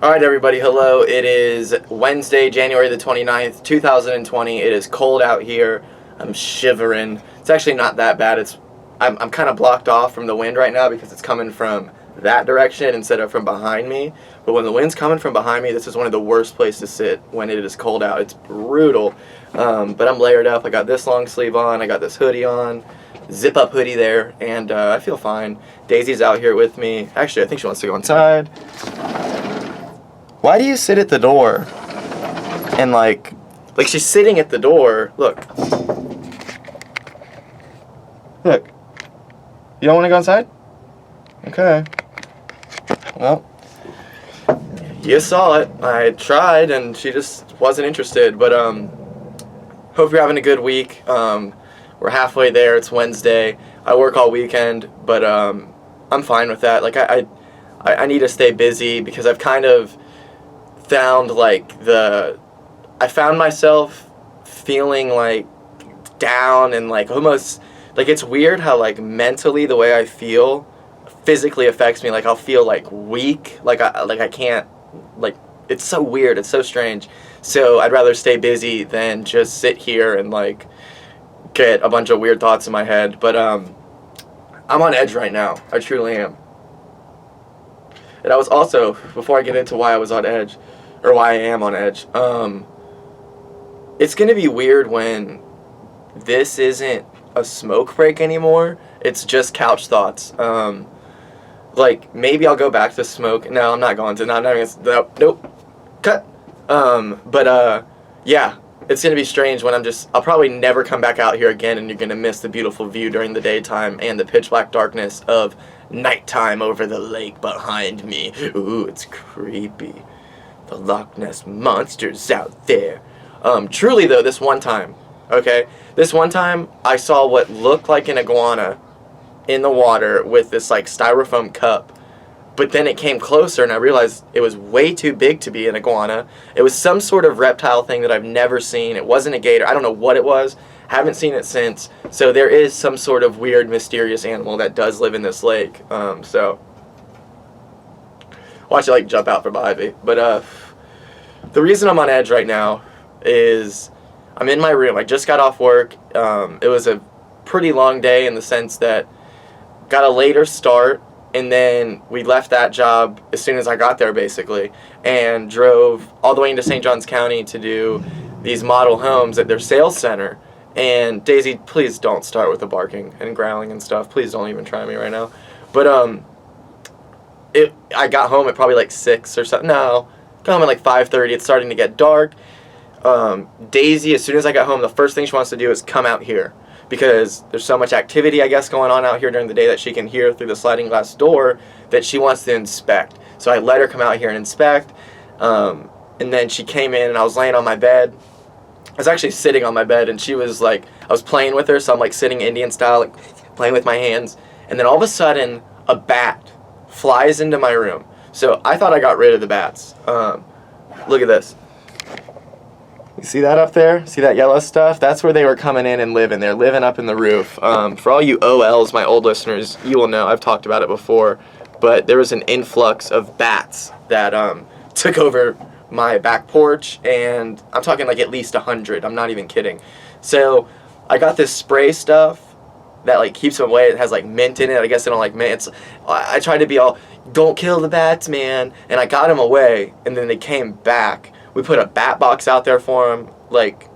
Alright everybody, hello. It is Wednesday, January the 29th, 2020. It is cold out here. I'm shivering. It's actually not that bad. I'm kind of blocked off from the wind right now because it's coming from that direction instead of from behind me. But when the wind's coming from behind me, this is one of the worst places to sit when it is cold out. It's brutal. But I'm layered up. I got this long sleeve on. I got this hoodie on. Zip up hoodie there. And I feel fine. Daisy's out here with me. Actually, I think she wants to go inside. Why do you sit at the door and like she's sitting at the door? Look. Look. You don't want to go inside? Okay. Well, you saw it. I tried and she just wasn't interested. But hope you're having a good week. We're halfway there. It's Wednesday. I work all weekend, but I'm fine with that. Like I need to stay busy because I've kind of found I found myself feeling like down and like almost like it's weird how like mentally the way I feel physically affects me. Like I'll feel like weak, like I can't, like it's so weird, it's so strange. So I'd rather stay busy than just sit here and like get a bunch of weird thoughts in my head. But I'm on edge right now. I truly am. And I was also, before I get into why I was on edge, or why I am on edge, it's going to be weird when this isn't a smoke break anymore. It's just couch thoughts. Like, maybe I'll go back to smoke. No, I'm not going to. No, I'm not going to. Nope. Cut. Yeah. It's going to be strange when I'll probably never come back out here again, and you're going to miss the beautiful view during the daytime and the pitch black darkness of nighttime over the lake behind me. Ooh, it's creepy. The Loch Ness Monster's out there. Truly though, this one time, I saw what looked like an iguana in the water with this like styrofoam cup. But then it came closer and I realized it was way too big to be an iguana. It was some sort of reptile thing that I've never seen. It wasn't a gator. I don't know what it was. Haven't seen it since. So there is some sort of weird, mysterious animal that does live in this lake. So watch it like jump out from behind me. But the reason I'm on edge right now is I'm in my room. I just got off work. It was a pretty long day in the sense that got a later start. And then we left that job as soon as I got there, basically, and drove all the way into St. Johns County to do these model homes at their sales center. And Daisy, please don't start with the barking and growling and stuff. Please don't even try me right now. But I got home at probably like 6 or something. No, got home at like 5:30. It's starting to get dark. Daisy, as soon as I got home, the first thing she wants to do is come out here. Because there's so much activity, I guess, going on out here during the day that she can hear through the sliding glass door that she wants to inspect. So I let her come out here and inspect. And then she came in and I was laying on my bed. I was actually sitting on my bed and she was like, I was playing with her, so I'm like sitting Indian style, like playing with my hands. And then all of a sudden, a bat flies into my room. So I thought I got rid of the bats. Look at this. You see that up there? See that yellow stuff? That's where they were coming in and living. They're living up in the roof. For all you OLs, my old listeners, you will know. I've talked about it before. But there was an influx of bats that took over my back porch. And I'm talking like at least 100. I'm not even kidding. So I got this spray stuff that like keeps them away. It has like mint in it. I guess I don't like mint. I tried to be all, don't kill the bats, man. And I got them away. And then they came back. We put a bat box out there for them. Like,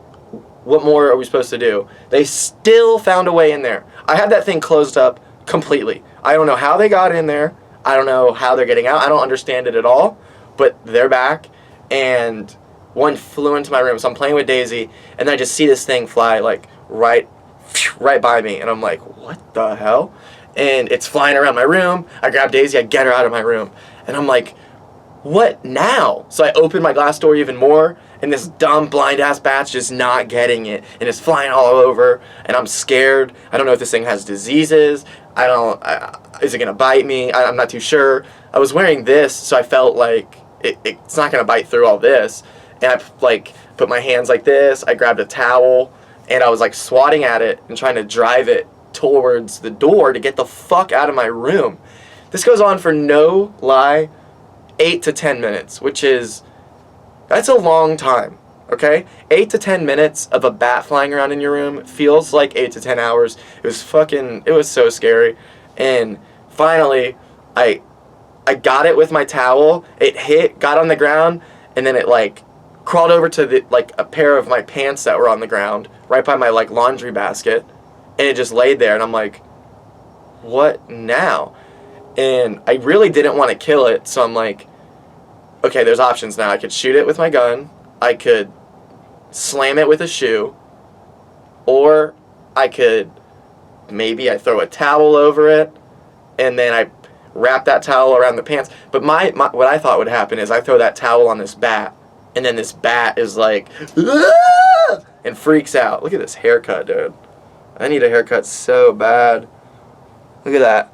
what more are we supposed to do? They still found a way in there. I had that thing closed up completely. I don't know how they got in there. I don't know how they're getting out. I don't understand it at all. But they're back. And one flew into my room. So I'm playing with Daisy. And then I just see this thing fly, like, right by me. And I'm like, what the hell? And it's flying around my room. I grab Daisy. I get her out of my room. And I'm like, what now? So I open my glass door even more, and this dumb blind-ass bat's just not getting it, and it's flying all over, and I'm scared. I don't know if this thing has diseases. Is it going to bite me? I'm not too sure. I was wearing this, so I felt like it's not going to bite through all this. And I, like, put my hands like this. I grabbed a towel, and I was, like, swatting at it and trying to drive it towards the door to get the fuck out of my room. This goes on for no lie 8 to 10 minutes, that's a long time, okay? 8 to 10 minutes of a bat flying around in your room feels like 8 to 10 hours. It was so scary. And finally, I got it with my towel. It got on the ground, and then it like crawled over to a pair of my pants that were on the ground right by my like laundry basket, and it just laid there, and I'm like, what now? And I really didn't want to kill it, so I'm like, okay, there's options now. I could shoot it with my gun, I could slam it with a shoe, or I throw a towel over it, and then I wrap that towel around the pants. But what I thought would happen is I throw that towel on this bat, and then this bat is like, "Ah!" and freaks out. Look at this haircut, dude. I need a haircut so bad. Look at that.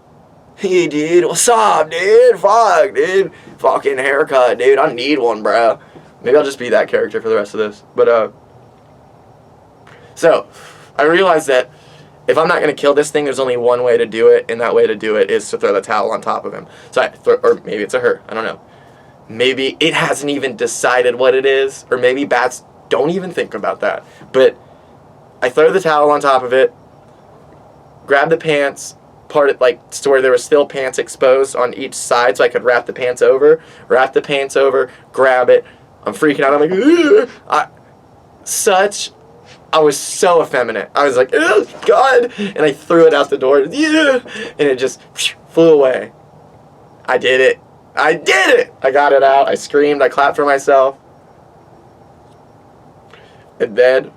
Hey, dude, what's up, dude? Fuck, dude. Fucking haircut, dude. I need one, bro. Maybe I'll just be that character for the rest of this. But, so, I realized that if I'm not going to kill this thing, there's only one way to do it, and that way to do it is to throw the towel on top of him. So or maybe it's a her. I don't know. Maybe it hasn't even decided what it is, or maybe bats don't even think about that. But I throw the towel on top of it, grab the pants, part it like to where there was still pants exposed on each side, so I could wrap the pants over, grab it. I'm freaking out. I'm like, ugh! I was so effeminate. I was like, oh, God. And I threw it out the door. Yeah. And it just flew away. I did it. I got it out. I screamed. I clapped for myself. And then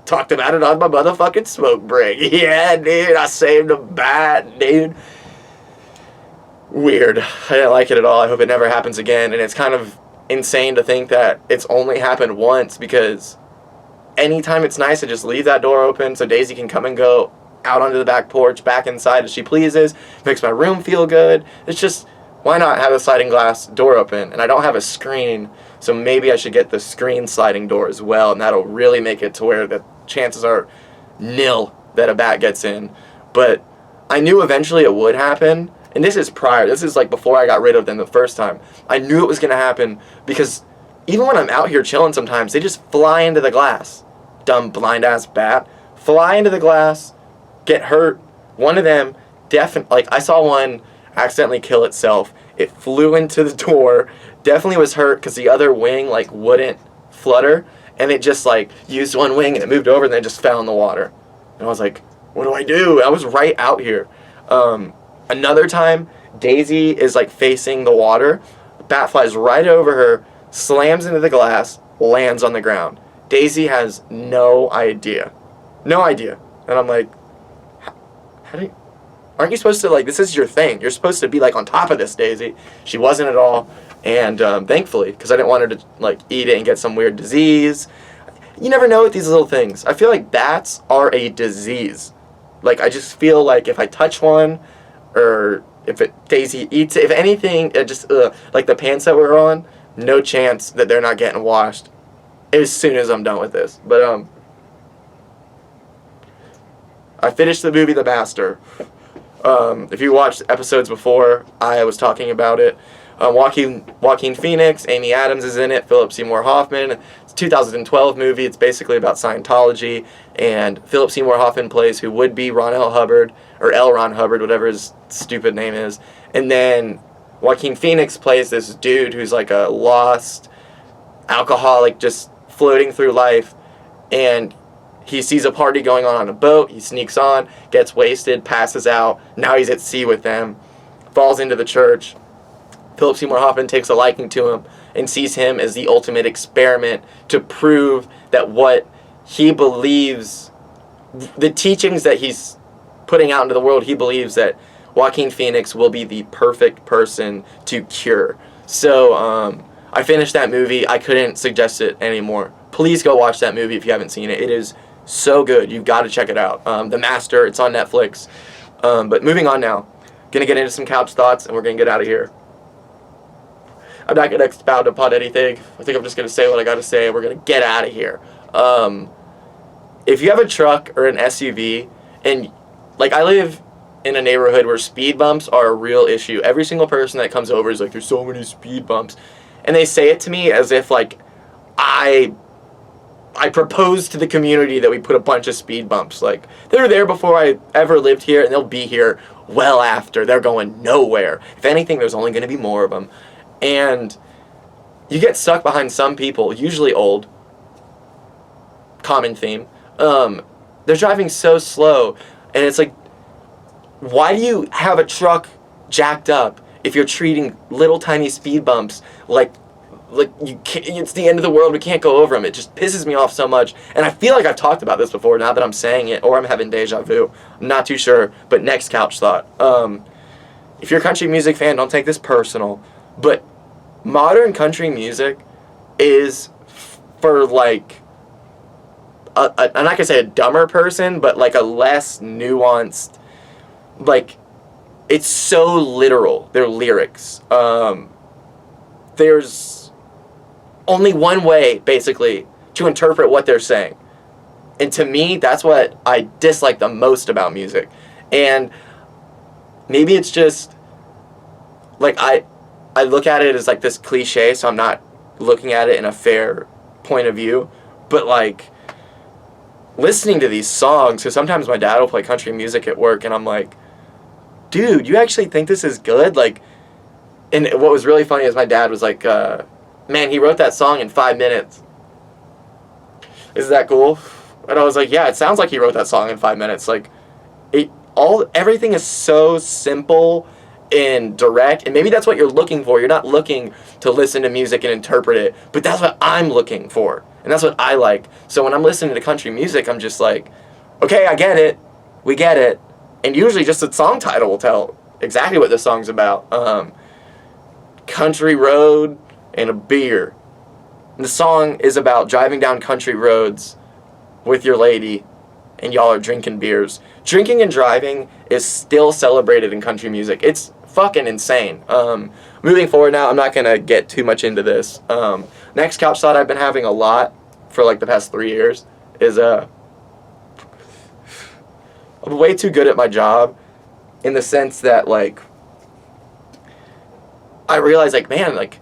talked about it on my motherfucking smoke break. Yeah, dude. I saved a bat, dude. Weird. I didn't like it at all. I hope it never happens again. And it's kind of insane to think that it's only happened once, because anytime it's nice to just leave that door open so Daisy can come and go out onto the back porch, back inside as she pleases. Makes my room feel good. It's just, why not have a sliding glass door open? And I don't have a screen, so maybe I should get the screen sliding door as well, and that'll really make it to where the chances are nil that a bat gets in. But I knew eventually it would happen, and this is like before I got rid of them the first time. I knew it was going to happen, because even when I'm out here chilling sometimes, they just fly into the glass. Dumb blind-ass bat. Fly into the glass, get hurt. One of them definitely, I saw one accidentally kill itself. It flew into the door, definitely was hurt because the other wing, wouldn't flutter, and it just, used one wing and it moved over and then it just fell in the water. And I was like, what do I do? I was right out here. Another time, Daisy is, facing the water. The bat flies right over her, slams into the glass, lands on the ground. Daisy has no idea. No idea. And I'm like, aren't you supposed to, this is your thing. You're supposed to be, on top of this, Daisy. She wasn't at all. And thankfully, because I didn't want her to, eat it and get some weird disease. You never know with these little things. I feel like bats are a disease. I just feel like if I touch one, or if Daisy eats it, if anything, it just, the pants that we're on, no chance that they're not getting washed as soon as I'm done with this. But, I finished the movie The Master. If you watched episodes before, I was talking about it. Joaquin Phoenix, Amy Adams is in it, Philip Seymour Hoffman. It's a 2012 movie. It's basically about Scientology, and Philip Seymour Hoffman plays who would be Ron L. Hubbard, or L. Ron Hubbard, whatever his stupid name is. And then Joaquin Phoenix plays this dude who's a lost alcoholic just floating through life, and he sees a party going on a boat. He sneaks on, gets wasted, passes out. Now he's at sea with them, falls into the church. Philip Seymour Hoffman takes a liking to him and sees him as the ultimate experiment to prove that what he believes, the teachings that he's putting out into the world, he believes that Joaquin Phoenix will be the perfect person to cure. So I finished that movie. I couldn't suggest it anymore. Please go watch that movie if you haven't seen it. It is so good. You've got to check it out. The Master, it's on Netflix. But moving on now. Going to get into some couch thoughts, and we're going to get out of here. I'm not going to expound upon anything. I think I'm just going to say what I got to say, and we're going to get out of here. If you have a truck or an SUV, and I live in a neighborhood where speed bumps are a real issue. Every single person that comes over is like, there's so many speed bumps. And they say it to me as if, like, I propose to the community that we put a bunch of speed bumps. Like, they were there before I ever lived here, and they'll be here well after. They're going nowhere. If anything, there's only going to be more of them. And you get stuck behind some people, usually old. Common theme. They're driving so slow, and it's like, why do you have a truck jacked up if you're treating little tiny speed bumps like you can't, it's the end of the world, we can't go over them? It just pisses me off so much, and I feel like I've talked about this before now that I'm saying it, or I'm having deja vu. I'm not too sure, but next couch thought. If you're a country music fan, don't take this personal, but modern country music is for, like, I'm not going to say a dumber person, but like a less nuanced, like, it's so literal, their lyrics. There's only one way, basically, to interpret what they're saying. And to me, that's what I dislike the most about music. And maybe it's just, like, I look at it as, like, this cliche, so I'm not looking at it in a fair point of view. But, like, listening to these songs, because sometimes my dad will play country music at work, and I'm like, dude, you actually think this is good? Like, and what was really funny is my dad was like, man, he wrote that song in 5 minutes. Is that cool? And I was like, yeah, it sounds like he wrote that song in 5 minutes. Like, everything is so simple and direct, and maybe that's what you're looking for. You're not looking to listen to music and interpret it, but that's what I'm looking for, and that's what I like. So when I'm listening to country music, I'm just like, okay, I get it. We get it. And usually just the song title will tell exactly what the song's about. Country road and a beer. And the song is about driving down country roads with your lady, and y'all are drinking beers. Drinking and driving is still celebrated in country music. It's fucking insane. Moving forward now, I'm not going to get too much into this. Next couch thought I've been having a lot for like the past 3 years is I'm way too good at my job, in the sense that, like, I realize, like, man, like,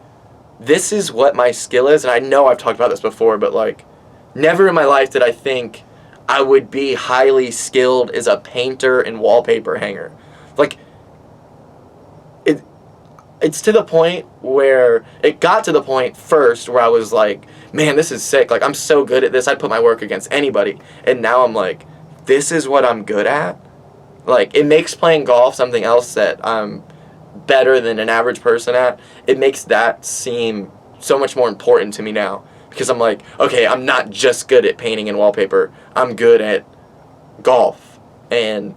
this is what my skill is. And I know I've talked about this before, but, like, never in my life did I think I would be highly skilled as a painter and wallpaper hanger. Like, it's to the point where, it got to the point first where I was like, man, this is sick. Like, I'm so good at this, I'd put my work against anybody. And now I'm like, this is what I'm good at. Like, it makes playing golf something else that I'm better than an average person at. It makes that seem so much more important to me now, because I'm like, okay, I'm not just good at painting and wallpaper, I'm good at golf, and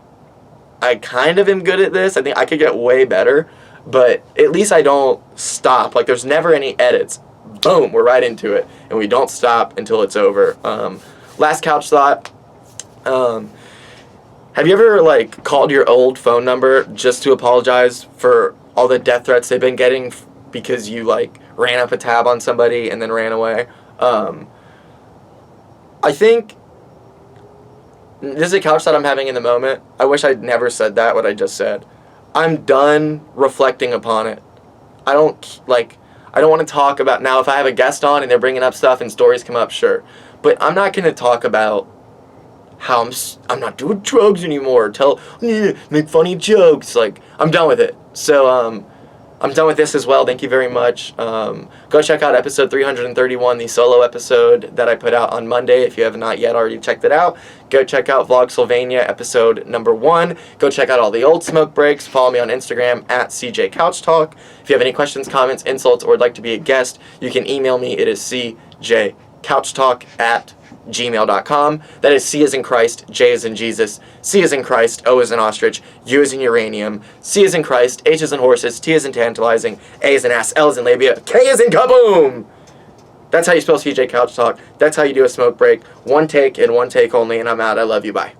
I kind of am good at this. I think I could get way better, but at least I don't stop. Like, there's never any edits. Boom, we're right into it, and we don't stop until it's over. Last couch thought. Have you ever, like, called your old phone number just to apologize for all the death threats they've been getting because you, like, ran up a tab on somebody and then ran away? I think this is a couch that I'm having in the moment. I wish I'd never said that, what I just said. I'm done reflecting upon it. I don't want to talk about, now if I have a guest on and they're bringing up stuff and stories come up, sure. But I'm not going to talk about how I'm not doing drugs anymore, make funny jokes. Like, I'm done with it. So, I'm done with this as well. Thank you very much. Go check out episode 331, the solo episode that I put out on Monday. If you have not yet already checked it out, go check out Vlog Sylvania episode number 1. Go check out all the old smoke breaks. Follow me on Instagram at CJ Couch Talk. If you have any questions, comments, insults, or would like to be a guest, you can email me. It is cjcouchtalk@gmail.com. That is C as in Christ, J as in Jesus, C as in Christ, O as in ostrich, U as in uranium, C as in Christ, H as in horses, T as in tantalizing, A as in ass, L as in labia, K as in kaboom! That's how you spell CJ Couch Talk. That's how you do a smoke break. One take and one take only, and I'm out. I love you. Bye.